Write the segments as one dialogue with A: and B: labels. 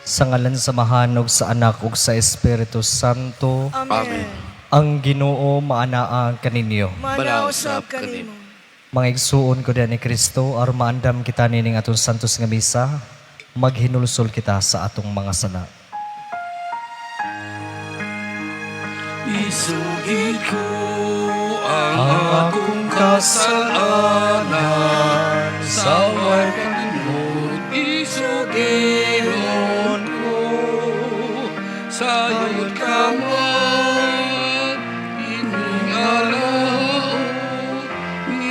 A: Sa ngalan samahan ug sa Anak ug sa Espiritu Santo,
B: Amen.
A: ang Ginoo maanaa kaninyo.
B: Manausap kanimo.
A: Mga igsuon ko diyan ni Kristo, aron maandam kita nining atong santos nga misa, maghinulsol kita sa atong mga sala.
C: Isugid ko ang akong kasalanan sa way paglimot. Isugidon ko sayod ka man ining alaon.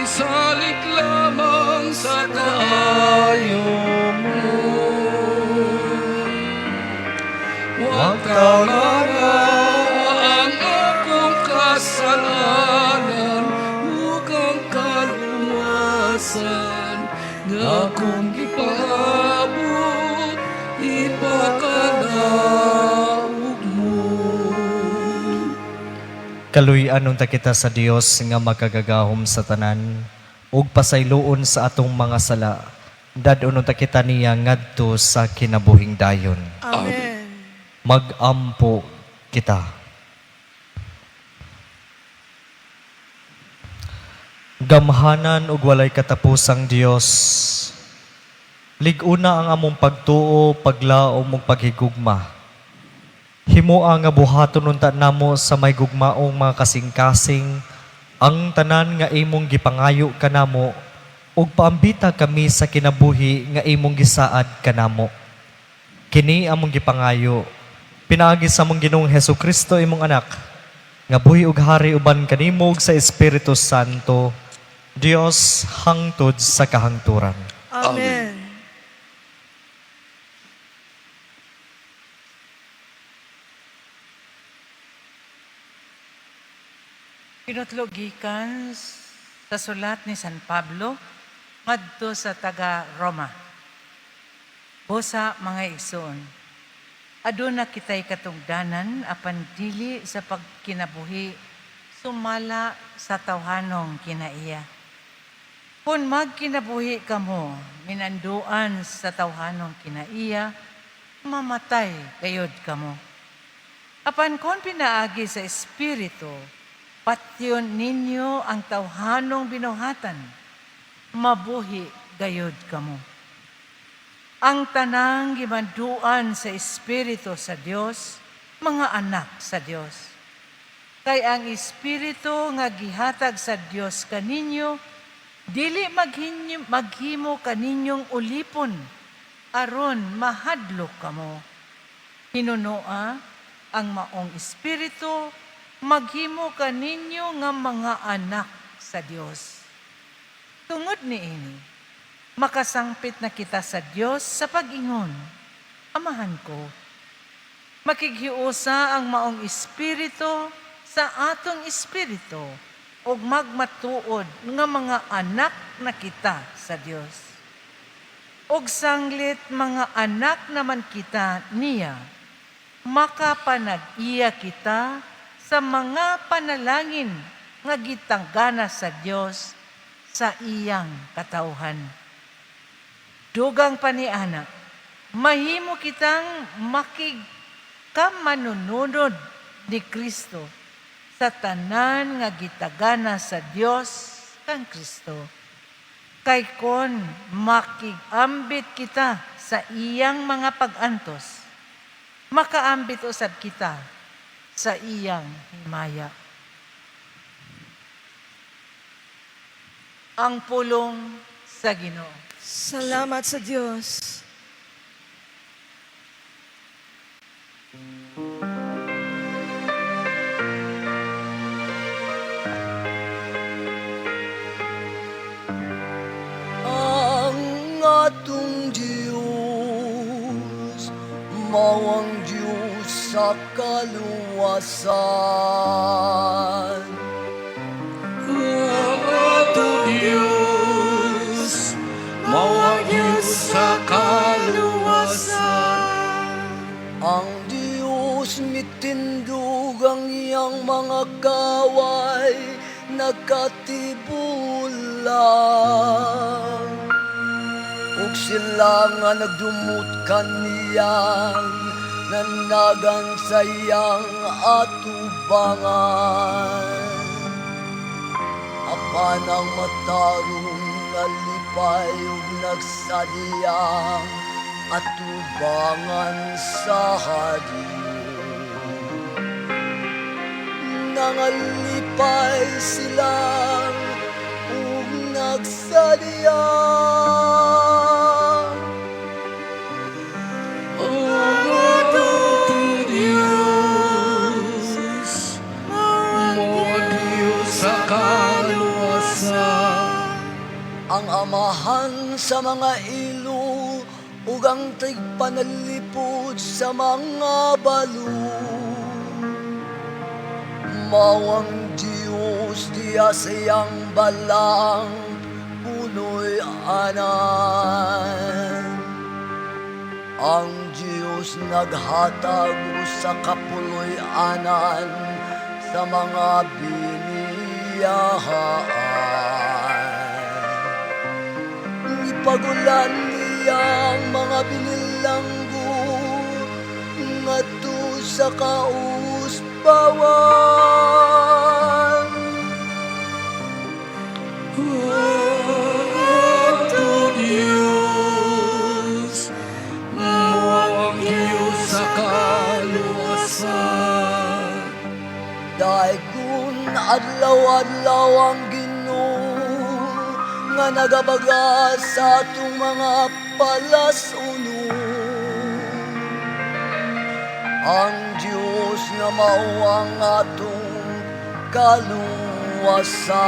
C: Isalik lamang sa kaayo mo. Huwag tawanan ang kasalanan, ukang kaluwasan, nga kung ipaabot, ipakalaog mo.
A: Kaluy-an unta kita sa Dios nga magkagagahom sa tanan, ug pasayloon sa atong mga sala. Dadon unta kita niya ngadto sa kinabuhing dayon.
B: Amen.
A: Magampo kita. Gamhanan ug walay katapusang Dios. Lig-una ang among pagtuo, paglaom ug paghigugma. Himoa nga buhaton unta namo sa may gugmaong mga kasing-kasing ang tanan nga imong gipangayo kanamo ug paambita kami sa kinabuhi nga imong gisaad kanamo. Kini among gipangayo pinaagi sa among Ginoong Hesukristo imong anak nga buhi ug hari uban kanimo ug sa Espiritu Santo, Dios hangtod sa kahangturan.
B: Amen.
D: Pinutlo gikan sa sulat ni San Pablo ngadto sa taga Roma. Busa mga igsoon, aduna kitay katungdanan apan dili sa pagkinabuhi sumala sa tawhanong kinaiya. Kung magkinabuhi kamo minanduan sa tawhanong kinaiya, mamatay kayod kamo. Apan kon pinaagi sa Espiritu, patyon ninyo ang tawhanong binuhatan, mabuhi gayod kamo. Ang tanang gimanduan sa Espiritu sa Dios, mga anak sa Dios. Kay ang Espiritu nga gihatag sa Dios kaninyo, dili maghimo kaninyong ulipon, aron mahadlok kamo. Hinunoa ang maong Espiritu, maghimo kaninyo nga mga anak sa Dios. Tungod niini, makasangpit na kita sa Dios sa pag-ingon. Amahan ko, makighiusa ang maong Espiritu sa atong Espiritu ug magmatuod nga mga anak na kita sa Dios. Ug sanglit mga anak naman kita niya, makapanag-iya kita sa mga panalangin nga gitanggana sa Dios sa iyang katauhan. Dugang paniana, mahimo kitang makigkamanununod ni Kristo sa tanan nga gitagana sa Dios kang Kristo. Kay kon makigambit kita sa iyang mga pag-antos, makaambit usab kita sa iyang himaya. Ang pulong sa Ginoo.
B: Salamat sa Diyos.
E: Ang atong Diyos, mawang Diyos sa kaluwasan.
C: Ang atong Diyos, mawag Diyos sa kaluwasan.
E: Ang Diyos mitindog ang iyang mga kaway, nagkatibulan. Ug sila nga nagdumot kaniyang nanagan sayang atubangan. Apan ang matarong nalipay ug nagsadiyang atubangan sa hadiyo. Nangalipay silang ug nagsadiyang ang amahan sa mga ilo ug ang tigpanalipod sa mga balo. Mawang Diyos diya siyang balang punoy anan. Ang Diyos naghatag sa kapuloy anan sa mga biniyahaan. Ipagulan niyang mga binilanggo ngadto sa kausbawan.
C: Ato Diyos, mawang Diyos sa kaluwasan.
E: Daigun adlaw-adlaw ang Ginoo nga nagabaga sa atong mga palasuno. Ang Diyos nga mao ang atong kaluwasan.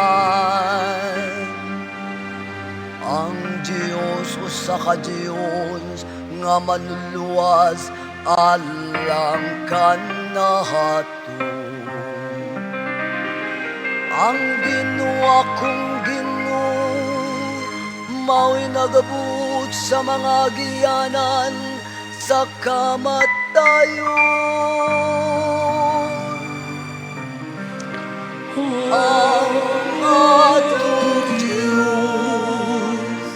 E: Ang Diyos usa ka Diyos nga manuluwas alang kanahato. Ang Ginoo akong Ginoo mao'y nagabot sa mga giyanan sa kamatayon. Ang atong Diyos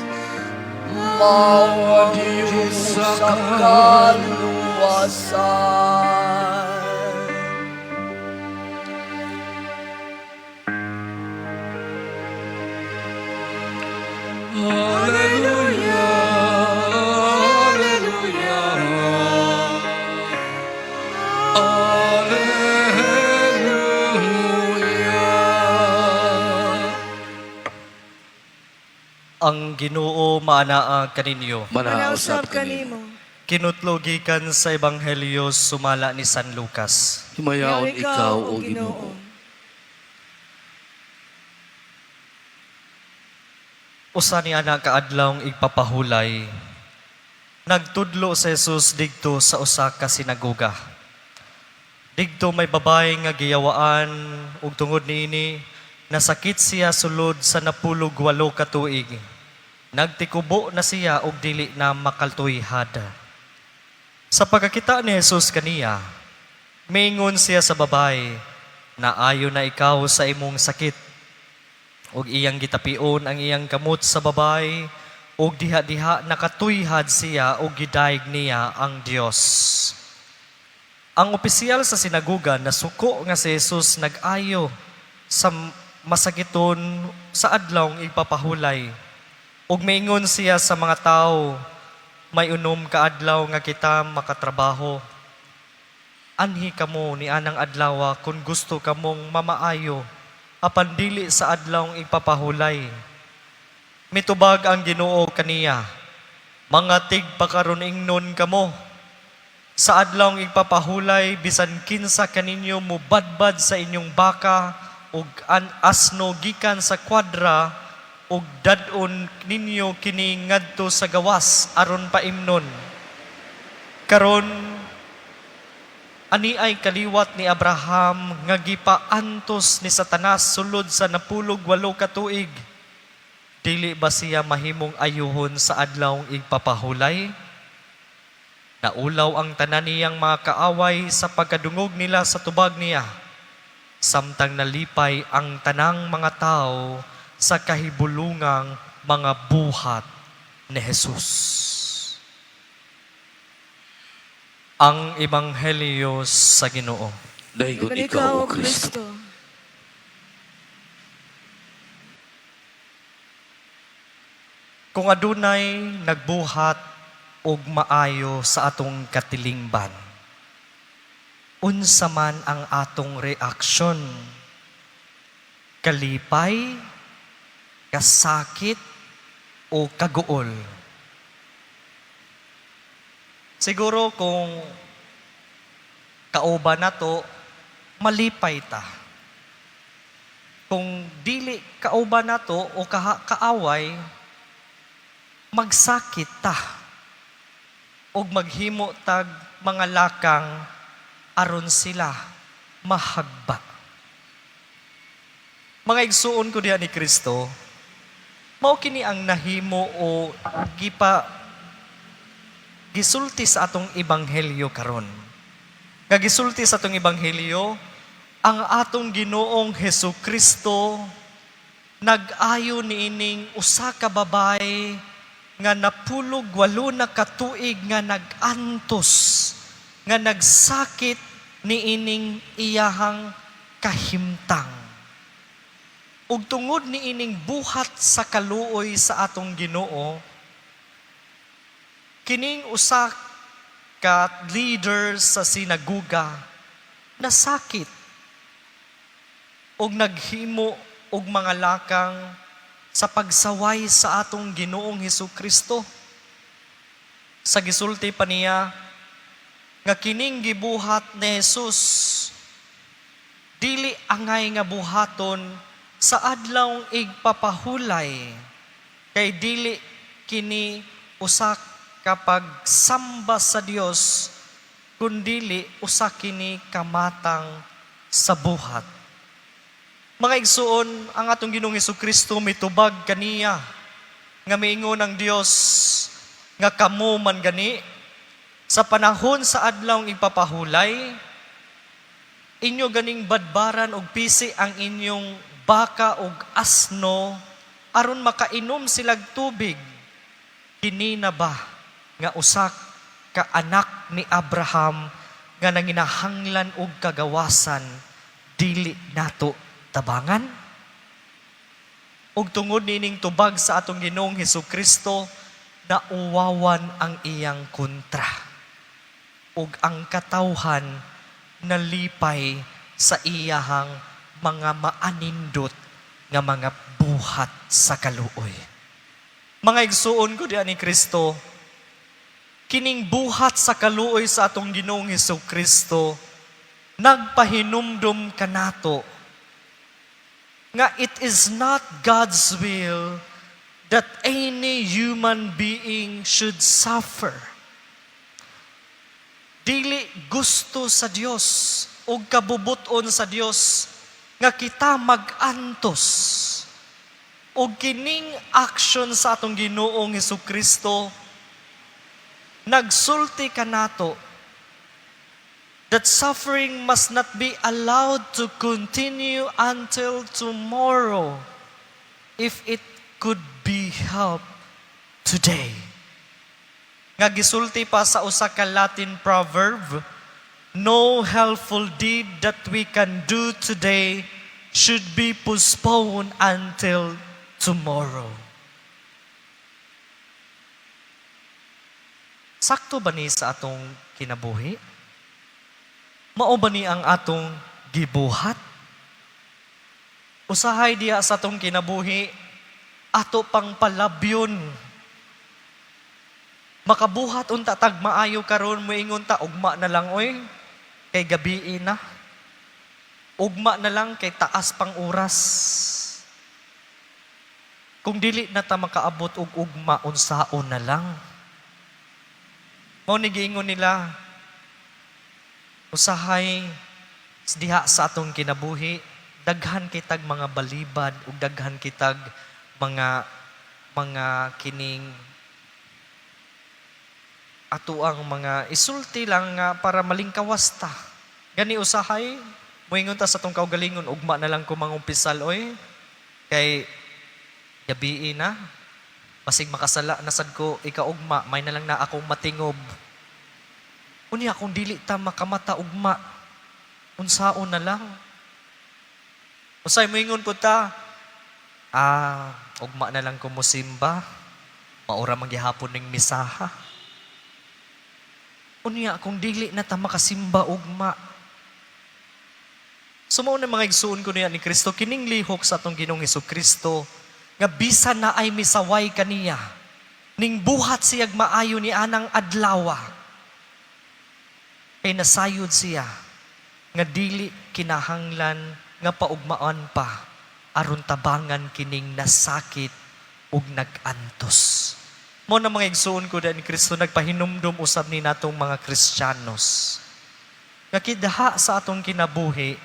E: mao ang Diyos sa kaluwasan.
C: Hallelujah, hallelujah, hallelujah.
A: Ang Ginoo maanaa kaninyo.
B: Manausap kanimo.
A: Kinutlogikan sa Ebanghelyo sumala ni San Lucas.
C: Himayaon ikaw, O Ginoo.
A: Usa ni ana kaadlawng igpapahulay. Nagtudlo sa Jesus digto sa usa ka sinagoga. Digto may babae nga giyawaan ug tungod niini nasakit siya sulod sa 18 ka tuig. Nagtikubo na siya ug dili na makaltuyhad. Sa pagkakita ni Jesus kaniya, miingon siya sa babae, "Naayo na ikaw sa imong sakit." Ug iyang gitapion ang iyang kamot sa babae, ug diha-diha nakatuyhad siya ug gidayeg niya ang Dios. Ang opisyal sa sinagoga nasuko nga si Jesus nag-ayo sa masakiton sa adlawng ipapahulay. Ug miingon siya sa mga tao, "May unom ka adlaw nga kita makatrabaho. Anhi kamo ni anang adlaw kung gusto kamong mamaayo, apan dili sa adlawng ipapahulay." Mitubag ang Ginoo kaniya, "Mga tigpakaron ingnon kamo. Sa adlawng ipapahulay, bisan kinsa kaninyo mubadbad sa inyong baka ug asno gikan sa kwadra, ug dadon ninyo kini ngadto sa gawas aron paimnon. Karon ani ay kaliwat ni Abraham nga gipaantos ni Satanas sulod sa 18 ka tuig. Dili ba siya mahimong ayuhon sa adlawng igpapahulay? Naulaw ang tanan niyang mga kaaway sa pagkadungog nila sa tubag niya. Samtang nalipay ang tanang mga tao sa kahibulungang mga buhat ni Jesus. Ang Ebanghelyo sa Ginoo.
C: Dayon
B: Iban
C: ikaw,
B: ikaw,
C: O
B: O
C: Kristo.
B: Kristo.
A: Kung adunay nagbuhat og maayo sa atong katilingban, unsa man ang atong reaksyon? Kalipay, kasakit, o kaguol? Siguro kung kauban nato, malipay ta. Kung dili kauban nato o kaaway, magsakit ta o maghimo tag mga lakang aron sila mahagba. Mga igsuon ko diha ni Kristo, mao kini ang nahimo o gisulti sa atong ebanghelyo karon. Nga gisulti sa atong ebanghelyo, ang atong Ginoong Hesukristo nag-ayo niining usa ka babay nga napulog 8 na katuig nga nagantos, nga nagsakit niining iyahang kahimtang. Ug tungod niining buhat sa kaluoy sa atong Ginoo, kining usa ka leader sa sinaguga nasakit ug naghimo og mga lakang sa pagsaway sa atong Ginoong Hesukristo. Sa gisulti pa niya, nga kining gibuhat ni Jesus, dili angay nga buhaton sa adlawng igpapahulay, kay dili kini usa kapag samba sa Dios, kundili usa kini kamatang sa buhat. Mga igsuon, ang atong Ginoong Hesukristo mitubag kaniya nga miingon ang Dios nga kamo man gani sa panahon sa adlawng igpapahulay, inyo ganing badbaran og pisi ang inyong baka og asno aron makainom silag tubig. Kini na ba nga usak ka anak ni Abraham nga nanginahanglan og kagawasan, dili nato tabangan? Ug tungod nining tubag sa atong Ginoong Hesukristo, nauwawan ang iyang kontra. Ug ang katawhan nalipay sa iyahang mga maanindot nga mga buhat sa kaluoy. Mga igsuon ko diyan ni Kristo, kining buhat sa kaluoy sa atong Ginoong Hesukristo nagpahinumdum kanato nga it is not God's will that any human being should suffer. Dili gusto sa Dios o kabubuton sa Dios nga kita mag-antos. O kining action sa atong Ginoong Hesukristo, nagsulti kanato that suffering must not be allowed to continue until tomorrow if it could be helped today. Nga gisulti pa sa usa ka Latin proverb, no helpful deed that we can do today should be postponed until tomorrow. Sakto ba ni sa atong kinabuhi? Mao ba ni ang atong gibuhat? Usahay diya sa atong kinabuhi, ato pang palabyon. Makabuhat unta tag maayo karon, moingon ta ugma na lang oy, kay gabi na. Ugma na lang kay taas pang oras. Kung dili na ta makaabot og ugma, unsaon na lang. Mao ni giingon nila, usahay diha sa atong kinabuhi, daghan kitag mga balibad ug daghan kitag mga kining ato ang mga isulti lang nga para malingkawas ta. Gani usahay, moingon ta sa atong kaugalingon, ugma na lang ko mangumpisal oy, kay gabi na, Basig makasala nasad ko, ikaugma, may na lang na akong matingob. Unya kung dili ta makamata ugma, unsaon na lang. Usay moingon po ta, ugma na lang ko musimba, maura manggihapon ning misaha. Unya kung dili na ta makasimba ugma. Sumo na mga igsuon ko niya ni Kristo, kining lihok sa atong Ginoong Hesukristo, nga bisan na ay misaway kaniya, ning buhat siyag maayo ni anang adlawa, kay nasayod siya, nga dili kinahanglan, nga paugmaan pa, aron tabangan kining nasakit ug nag-antos. Mo na mga igsuon ko ni Kristo, nagpahinumdum usab ni natong mga Kristiyanos, nga kidaha sa atong kinabuhi,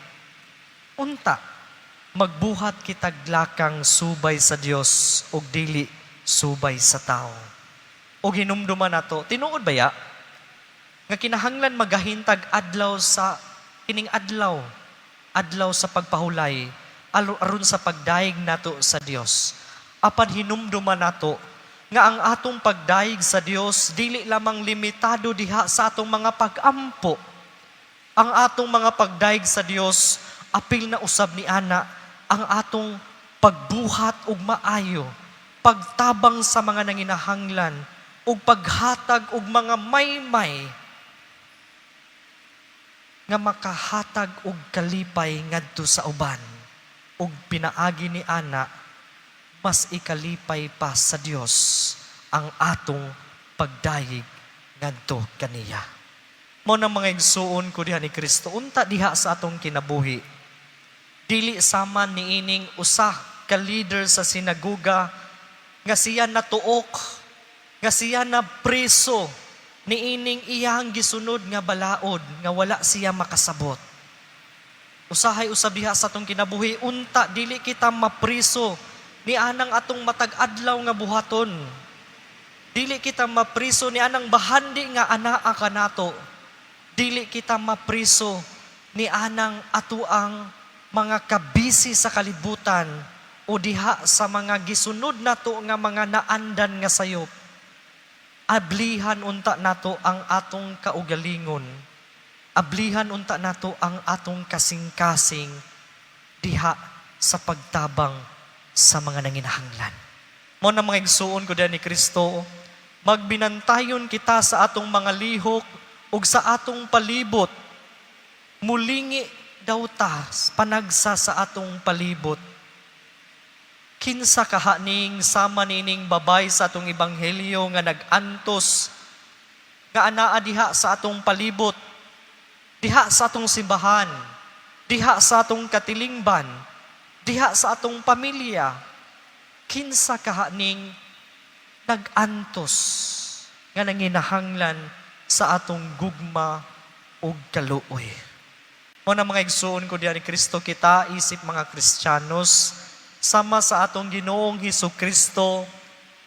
A: unta, magbuhat kitag lakang subay sa Dios ug dili subay sa tao. O hinumduman nato, tinuod ba ya? Nga kinahanglan magahintag adlaw sa kining adlaw sa pagpahulay aron sa pagdaig nato sa Dios. Apan hinumduman nato nga ang atong pagdaig sa Dios dili lamang limitado diha sa atong mga pag-ampo. Ang atong mga pagdaig sa Dios apil na usab ni ana ang atong pagbuhat ug maayo, pagtabang sa mga nanginahanglan, ug paghatag og mga maymay nga makahatag og kalipay ngadto sa uban, ug pinaagi ni ana mas ikalipay pa sa Dios ang atong pagdayeg ngadto kaniya. Mao na mga igsuon ko diha ni Kristo, unta diha sa atong kinabuhi, dili sama niining usa ka leader sa sinagoga nga siya natuok, nga siya na preso niining iyang gisunod nga balaod nga wala siya makasabot. Usahay usab diha sa atong kinabuhi, unta dili kita mapriso ni anang atong matag-adlaw nga buhaton. Dili kita mapriso ni anang bahandi nga anaa kanato. Dili kita mapriso ni anang atuang mga kabisi sa kalibutan o diha sa mga gisunod nato nga mga naandan nga sayop. Ablihan unta nato ang atong kaugalingon. Ablihan unta nato ang atong kasing-kasing diha sa pagtabang sa mga nanginahanglan. Mo na mga igsuon ko diha ni Kristo, magbinantayon kita sa atong mga lihok ug sa atong palibot. Mulingi daw ta panagsa sa atong palibot. Kinsa kahaning sama nining babay sa atong ebanghelyo nga nag-antos nga anaa diha sa atong palibot, diha sa atong simbahan, diha sa atong katilingban, diha sa atong pamilya. Kinsa kahaning nag-antos nga nanginahanglan sa atong gugma ug kaluoy. Mo na mga igsuon ko diha ni Kristo, kita isip mga Kristiyanos, sama sa atong Ginoong Hesukristo,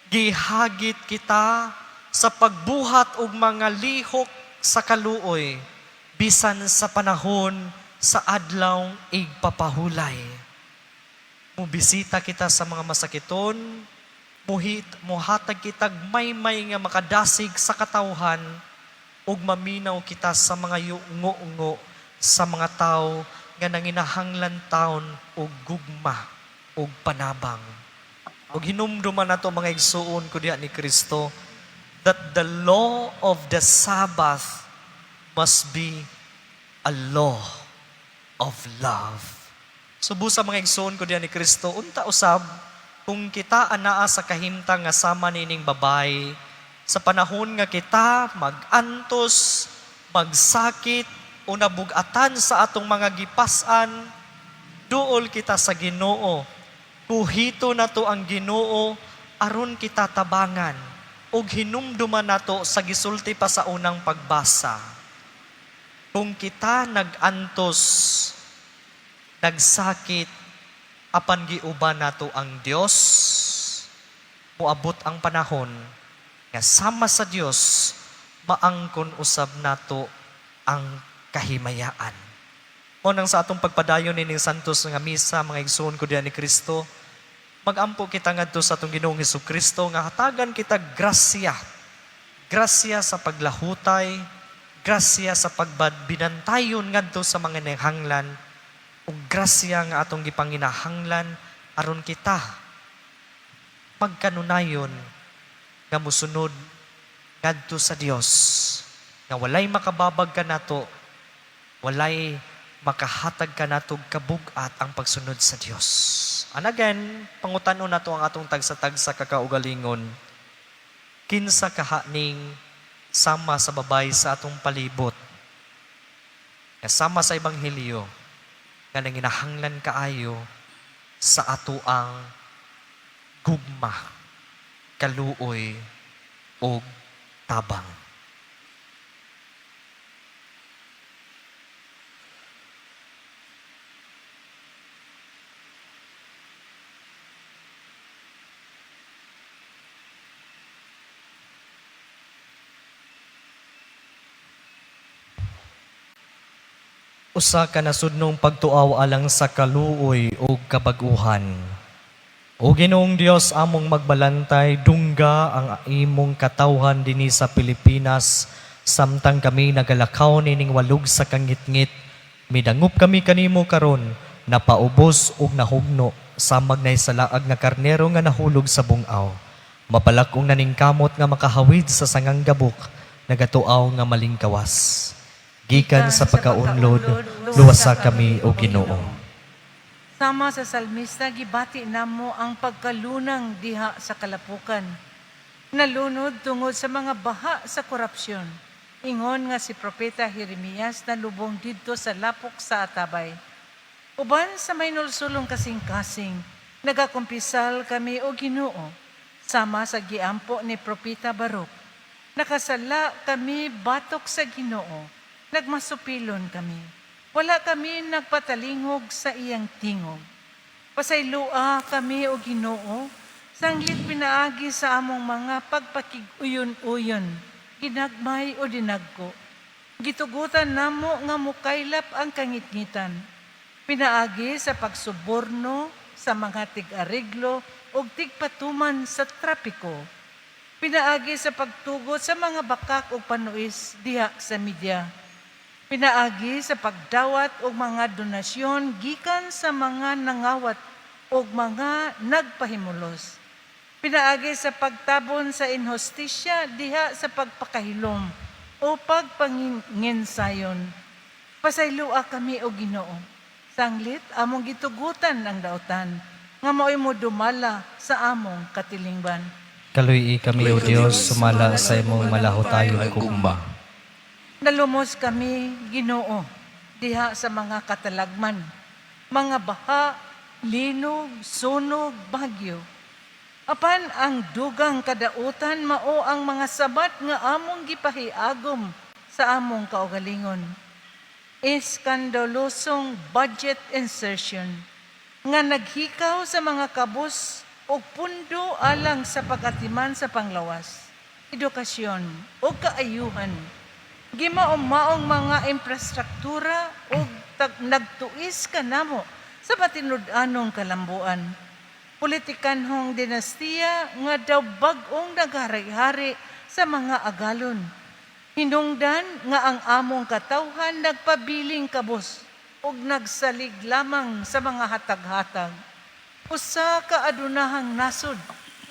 A: gihagit kita sa pagbuhat og mga lihok sa kaluoy, bisan sa panahon sa adlaw igpapahulay. Mubisita kita sa mga masakiton, muhatag kitag maymay nga makadasig sa katawhan, ug maminaw kita sa mga yungo-ungo sa mga tao nga nanginahanglan taon o gugma o panabang. O hinumduman na to mga igsuon ko diha ni Kristo, that the law of the Sabbath must be a law of love. Subo sa mga igsuon ko diha ni Kristo, unta usab, kung kita anaa sa kahimtang nga sama nining babay, sa panahon nga kita mag-antos, magsakit, o nabugatan sa atong mga gipasan, duol kita sa Ginoo. Kuhito na to ang Ginoo, aron kita tabangan, o hinumduman na to sa gisulti pa sa unang pagbasa. Kung kita nag-antos, nagsakit, apan giuban na to ang Dios, muabot ang panahon, nga sama sa Dios, maangkon usab nato ang kahimayaan. O nang sa atong pagpadayon nining santos nga misa, mga igsuon ko diyan ni Kristo, Magampo kita ngadto sa atong Ginoong Hesukristo nga hatagan kita grasya. Grasya sa paglahutay, grasya sa pagbinantayon ngadto sa mga nanghanglan, ug grasya nga atong gipanginahanglan aron kita magkanunayon nga musunod ngadto sa Dios. Nga walay makababag ka nato, walay makahatag ka natog kabug-at ang pagsunod sa Dios. And again, pangutanon nato ang atong tagsa-tagsa kakaugalingon. Kinsa kahaning sama sa babay sa atong palibot. Nga sama sa ebanghelyo nga nanginahanglan kaayo sa ato ang gugma, kaluoy o tabang. Usa ka nasudnong pagtuaw alang sa kaluoy o kabaguhan. O Ginoong Dios among magbalantay, dungga ang imong katawhan dinhi sa Pilipinas, samtang kami nagalakaw nining walog sa kangitngit. Midangup kami kanimo karon, napaubos ug nahugno, samag nay sa laag nga karnero nga nahulog sa bungaw. Mapalakong naningkamot nga makahawid sa sangang gabok, nagatuaw nga malingkawas. Gikan sa pagkaunlod, luwasa kami o Ginoo.
D: Sama sa salmista, gibati namo ang pagkalunang diha sa kalapukan. Nalunod tungod sa mga baha sa korupsyon. Ingon nga si Propeta Jeremias na lubong didto sa lapok sa Atabay. Uban sa may nulsulong kasing-kasing, nagakumpisal kami o Ginoo, sama sa giampo ni Propeta Baruch. Nakasala kami batok sa Ginoo. Nagmasupilon kami. Wala kami nagpatalingog sa iyang tingog. Pasaylua kami o Ginoo, sanglit pinaagi sa among mga pagpakiguyon-uyon, ginagmay o dinagko. Gitugutan namo nga mukaylap ang kangitngitan. Pinaagi sa pagsuborno sa mga tig-ariglo o tigpatuman sa trapiko. Pinaagi sa pagtugot sa mga bakak o panuis diha sa media. Pinaagi sa pagdawat og mga donasyon gikan sa mga nangawat og mga nagpahimulos. Pinaagi sa pagtabon sa inhostisya diha sa pagpakahilom o pagpanginsayon. Pasaylua kami o Ginoo. Sanglit among gitugutan ang dautan nga mao'y mo dumala sa among katilingban.
A: Kaluy kami o Dios, sumala sa imong malahutayon gugma.
D: Nalumos kami, Ginoo, diha sa mga katalagman, mga baha, linog, sunog, bagyo. Apan ang dugang kadautan mao ang mga sabat nga among gipahiagom sa among kaugalingon. Iskandalosong budget insertion nga naghikaw sa mga kabus o pundo alang sa pag-atiman sa panglawas, edukasyon o kaayuhan. Gimaong-maong mga infrastruktura o nagtuis ka namo sa matinud-anong kalambuan. Politikanhong dinastiya nga daw bag-ong naghari-hari sa mga agalon. Hinungdan nga ang among katawhan nagpabiling kabos o nagsalig lamang sa mga hatag-hatag. Usa ka adunahang nasod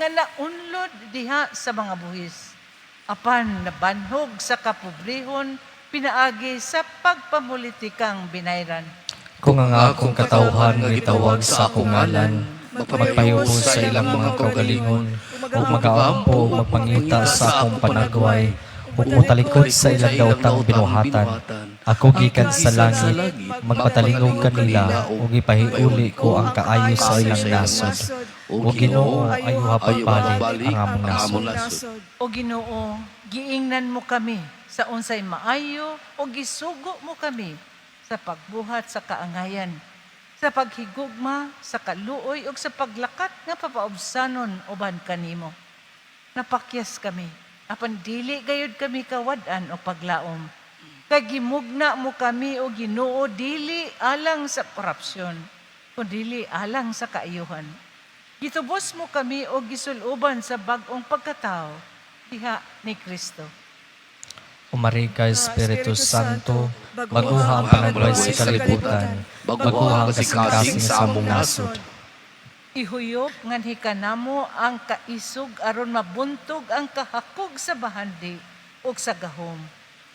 D: nga naunlod diha sa mga buhis. Apan nabanhog sa kapobrehon, pinaagi sa pagpamulitikang binayran.
A: Kung ang akong katawhan nga gitawag sa akong ngalan, magpahubos sa ilang mga kaugalingon, o mag-aampo, magpangita sa akong panagway, o mutalikod sa ilang daotang binuhatan. Ako gikan sa langit, magpatalingog kanila, o gipahiuli ko ang kaayo sa ilang nasod. O Ginoo, ayuha pagbalik ang among nasod.
D: O Ginoo, giingnan mo kami sa unsay maayo o gisugo mo kami sa pagbuhat sa kaangayan, sa paghigugma, sa kaluoy o sa paglakat nga papaobsanon uban kanimo. Napakyas kami, apan dili gayud kami kawadan o paglaom. Kay gimugna mo kami o Ginoo dili alang sa korupsyon, kundi alang sa kaayuhan. Gitubos mo kami o gisuluban sa bag-ong pagkatao, diha ni Kristo.
A: Umari ka, Espiritu
B: Espiritu
A: Santo,
B: Santo,
A: baguha ang panagway sa kalibutan,
C: baguha
A: baguha
C: ang
A: ang kasing-kasing sa among nasod.
D: Ihuyop ngan hikanamo ang kaisog aron mabuntog ang kahakog sa bahandi ug sa gahom.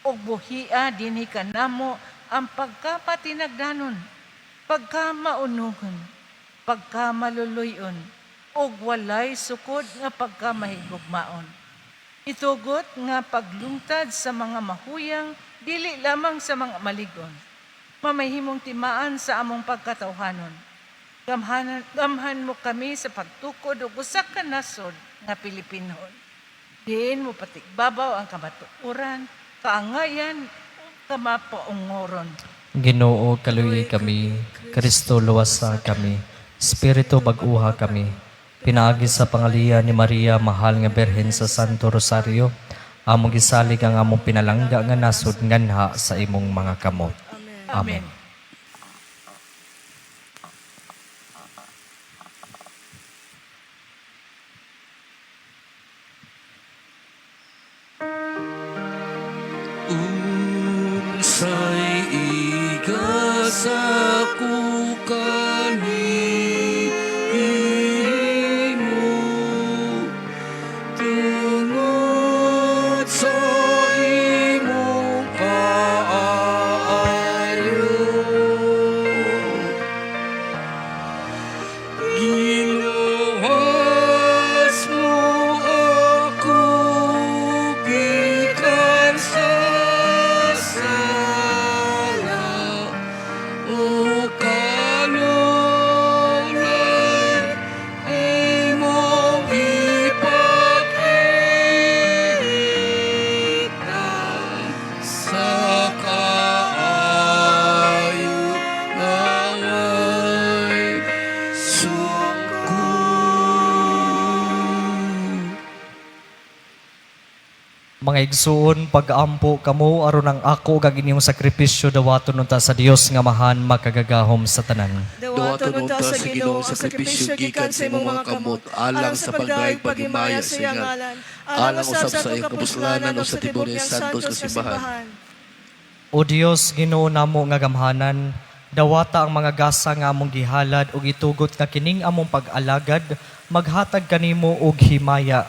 D: Ug buhia dinhi kanamo ang pagkapatinagdanon, pagkamaunuhon, pagkamaluluyon, ug walay sukod nga pagkamahigugmaon. Itugot nga paglungtad sa mga mahuyang, dili lamang sa mga maligon. Mamahimong timaan sa among pagkatawhanon. Gamhan mo kami sa pagtukod ug usa ka nasod nga Pilipinon. Diin mo patigbabaw ang kamatuoran, kaangayan, ug kamapaungoron.
A: Ginoo, kaluyi kami, Kristo luwasa kami, Espiritu baguha kami. Pinaagi sa pangalian ni Maria, mahal nga Berhen sa Santo Rosario, among gisalig ang among pinalangga nga nasod nganha sa imong mga kamot. Amen.
C: Unsay igasaku kanimo tungod sa imong kaayo. Giluwas mo ako gikan sa sala o kanunay imong ipakita sa kaayo ngaway sukod.
A: Mga igsuon, pag-ampo kamo aron ang ako kag inyong sakripisyo dawaton unta sa Dios nga mahan makagagahom sa tanan.
B: Dawaton unta sa Ginoo ang sakripisyo gikan sa imong mga kamot, alang sa pagdaig paghimaya sa iyang ngalan, alang usab sa iyong kapuslanan o sa tibuok niyang santos nga simbahan.
A: O Dios, Ginoo namo nga gamhanan, dawata ang mga gasa nga among gihalad ug itugot nga kining among pag-alagad maghatag kanimo og himaya.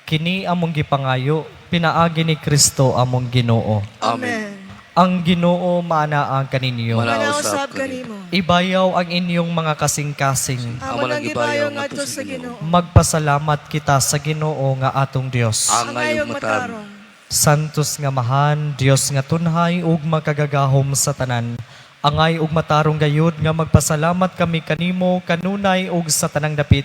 A: Kini among gipangayo, pinaagi ni Kristo among Ginoo.
B: Amen.
A: Ang Ginoo maanaa kaninyo.
B: Manausab kanimo.
A: Ibayaw ang inyong mga kasing-kasing.
B: Amo lang ibayaw ngadto sa Ginoo.
A: Magpasalamat kita sa Ginoo nga atong Dios.
B: Ang ayong matarong.
A: Santos nga mahan, Dios nga tunhay ug makagagahom sa tanan. Angay ug matarong gayud nga magpasalamat kami kanimo kanunay ug sa tanang dapit.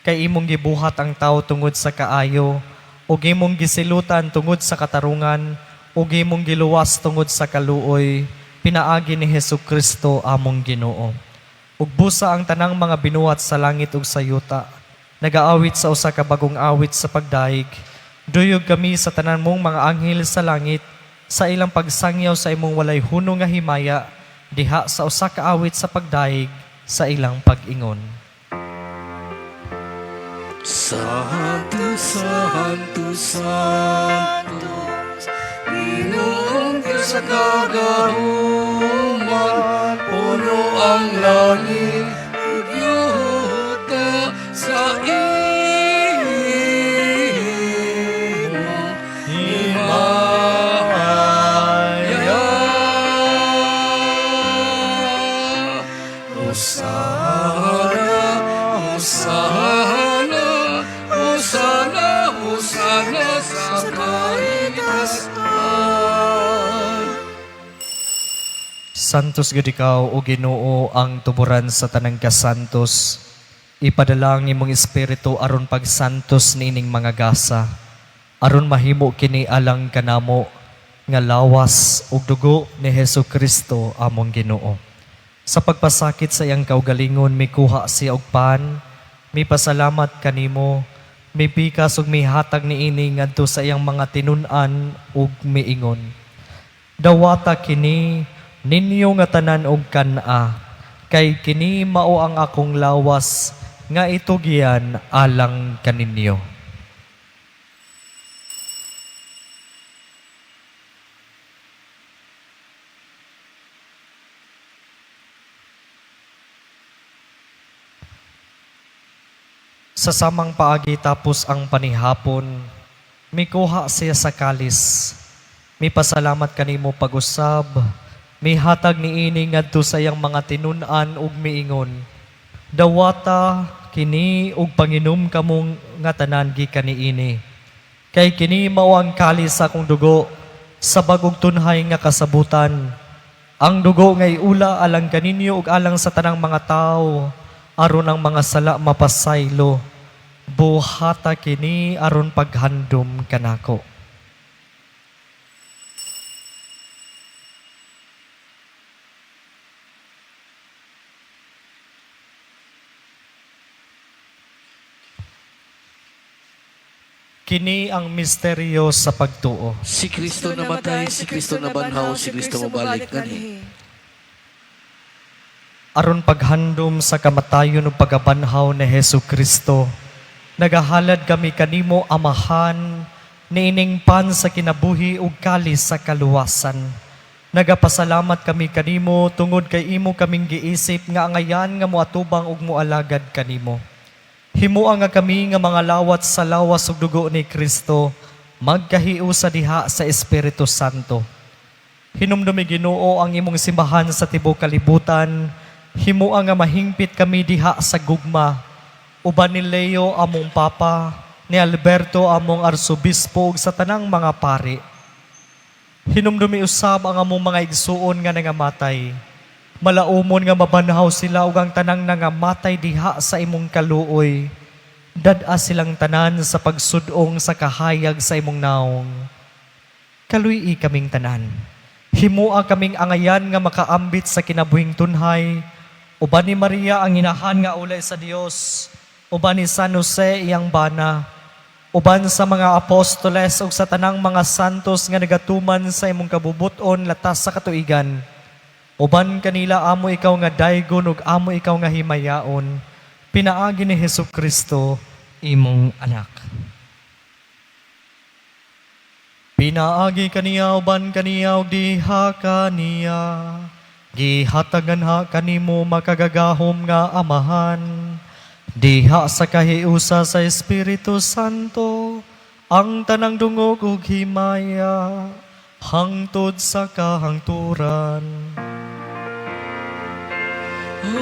A: Kay imong gibuhat ang tao tungod sa kaayo, ug imong gisilutan tungod sa katarungan, ug imong giluwas tungod sa kaluoy, pinaagi ni Hesukristo among Ginoo. Ug busa ang tanang mga binuhat sa langit ug sa yuta, nagaawit sa usa ka bagong awit sa pagdaig. Duyog kami sa tanan mong mga anghel sa langit, sa ilang pagsangyaw sa imong walay hunong nga himaya, diha sa usa ka awit sa pagdaig, sa ilang pag-ingon.
C: Santo, Santo, Santo, Ginoong Diyos sa kagahuman, puno ang langit, yuta sa imong himaya. Hosana, Hosana, Hosana, Hosana sa kaitasan.
A: Santos gid ikaw o Ginoo ang tuburan sa tanang kasantos. Ipadala ang imong espiritu aron pagsantos niining mga gasa. Aron mahimo kini alang kanamo nga lawas ug dugo ni Hesukristo among Ginoo. Sa pagpasakit sa iyang kaugalingon mikuha siya og pan, mipasalamat kanimo, mipikas ug mihatag niini ngadto sa iyang mga tinun-an ug miingon. Dawata kini ninyo nga tanan og kan-a, kay kini mao ang akong lawas nga itugian alang kaninyo. Sa samang paagi tapos ang panihapon, mikuha siya sa kalis. Mi pasalamat kanimo pag-usab, mi hatag ni ini ngadto sa iyang mga tinun-an ug miingon. Dawata kini ug panginom kamong nga tanan gikan niini. Kay kini mao ang kalis sa akong dugo sa bagong tunhay nga kasabutan. Ang dugo nga iula alang kaninyo ug alang sa tanang mga tawo aron ang mga sala mapasaylo. Buhata kini aron paghandom kanako. Kini ang misteryo sa pagtuo.
B: Si Kristo namatay, si Kristo nabanhaw, si Kristo mabalik kani.
A: Aron paghandom sa kamatayon ug pagabanhaw ni Hesu Kristo, nagahalad kami kanimo amahan, niining pan sa kinabuhi ug kalis sa kaluwasan. Nagapasalamat kami kanimo tungod kay imo kaming giisip nga angayan nga moatubang ug moalagad kanimo. Himuang nga kami nga mga lawat sa lawas ug dugo ni Kristo, magkahiu sa diha sa Espiritu Santo. Hinumdumi Ginoo ang imong simbahan sa tibuok kalibutan, himuang nga mahingpit kami diha sa gugma. Uban ni Leo among Papa, ni Alberto among Arsobispo ug sa tanang mga pari. Hinumdumi usab ang among mga igsuon nga nangamatay. Malaumon nga mabanhaw sila ug ang tanang nangamatay diha sa imong kaluoy. Dad-a silang tanan sa pagsudong sa kahayag sa imong naong. Kaluy kaming tanan. Himua kaming angayan nga makaambit sa kinabuhing tunhay. Uban ni Maria ang inahan nga ulay sa Dios. Uban ni San Jose iyang bana. Uban sa mga apostoles ug sa tanang mga santos nga nagatuman sa imong kabubuton latas sa katuigan. Uban kanila amo ikaw nga daygon ug amo ikaw nga himayaon. Pinaagi ni Hesu Kristo imong anak. Pinaagi kaniya uban kaniya ug diha kaniya. Gihatagan ha kanimo makagagahom nga amahan. Diha sa kahiusa sa Espiritu Santo, ang tanang dungog ug himaya, hangtod sa kahangturan.
C: Amen.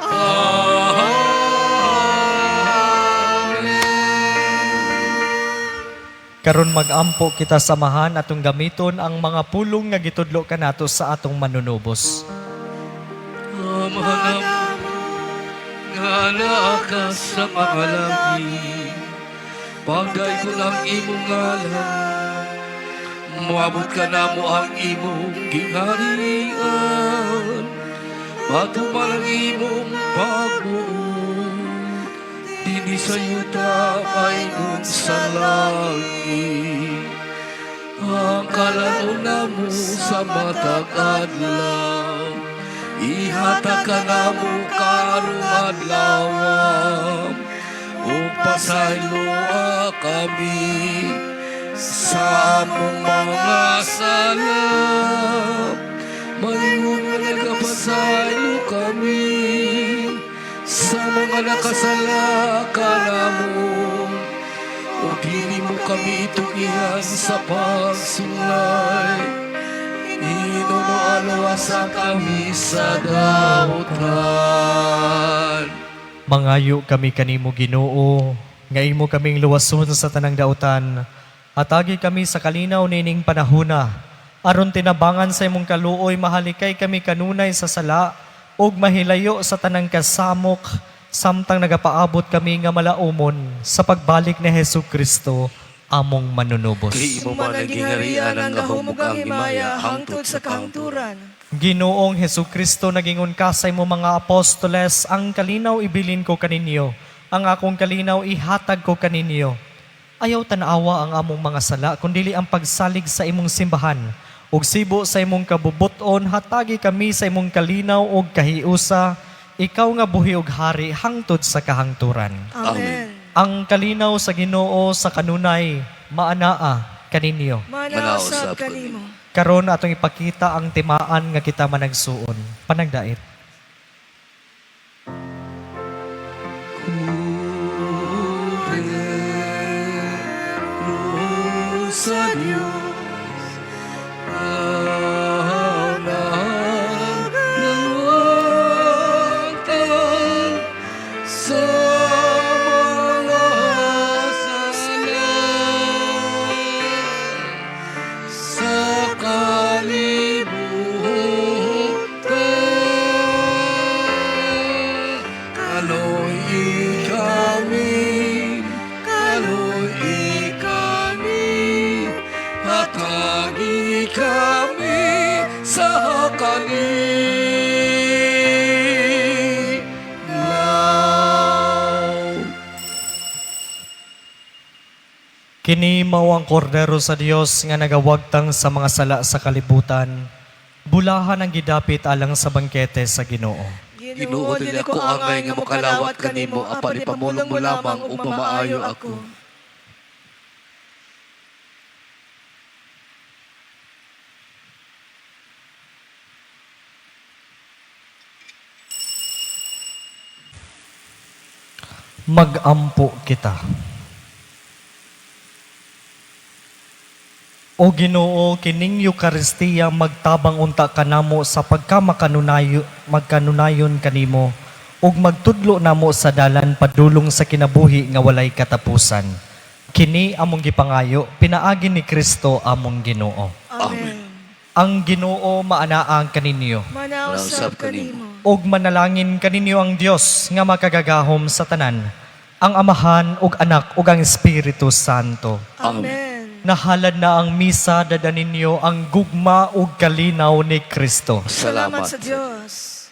C: Amen.
A: Karon magampo kita samahan atong gamiton ang mga pulong nga gitudlo kanato sa atong manunubos.
C: Amahan nga naa ka sa mga langit, pagday ko ang imong ngalan, moabot ka na mo ang imong gingharian, matumal ang imong pagbuot, dini sa yuta ay nun sa langit. Ang kalaunan mo sa matag adlaw, ihatag ka na mo karong adlaw, o pasayloa kami sa among mga sala. Malingon nga nagapasaylo kami sa mga nakasala ka namon, o dili mo kami itugihan sa pagsulay, inunualwasa kami sa dautan.
A: Mangayo kami kanimo Ginoo, nga imo kaming luwason sa tanang dautan. Atagi kami sa kalinaw nining panahona, aron tinabangan sa imong kaluoy mahalikay kami kanunay sa sala, ug mahilayo sa tanang kasamok, samtang nagapaabot kami nga malaumon sa pagbalik ni Hesu Kristo, among manunubos.
B: Kay imo man ang gingharian ang kahumugang himaya, hangtod sa kahangturan.
A: Ginoong Hesu Kristo, nagingon ka sa imo mga apostoles, ang kalinaw ibilin ko kaninyo, ang akong kalinaw ihatag ko kaninyo. Ayaw tanawa ang among mga sala, kundili ang pagsalig sa imong simbahan, ug sibo sa imong kabubuton hatagi kami sa imong kalinaw ug kahiusa, ikaw nga buhi ug hari hangtod sa kahangturan.
B: Amen.
A: Ang kalinaw sa Ginoo sa kanunay maanaa kaninyo.
B: Manausab kanimo.
A: Karon atong ipakita ang timaan nga kita managsuon. Panagdait.
C: Sa Diyos, anak ng wangtang sa mga sala, sa kalibutan. Kaloy kami, hatagi kami sa kalinaw.
A: Kini mao ang kordero sa Dios nga nagawagtang sa mga sala sa kalibutan. Bulahan ang gidapit alang sa bangkete sa Ginoo.
B: Ginoo dili ko angay nga mokalawat kanimo, apan ipamulong mo lamang ug mamaayo ako.
A: Magampo kita. O Ginoo, kining Eucharistia magtabang unta kanamo sa magkanunayon kanimo ug magtudlo namo sa dalan padulong sa kinabuhi nga walay katapusan. Kini among gipangayo pinaagi ni Kristo among Ginoo.
B: Amen.
A: Ang Ginoo maanaang kaninyo
B: Manausab kanimo.
A: ug manalangin kaninyo ang Dios nga makagagahom sa tanan, ang Amahan ug Anak ug ang Espiritu Santo.
B: Amen.
A: Nahalad na ang misa, dadaninyo ang gugma ug kalinaw ni Kristo.
B: Salamat
E: sa Diyos.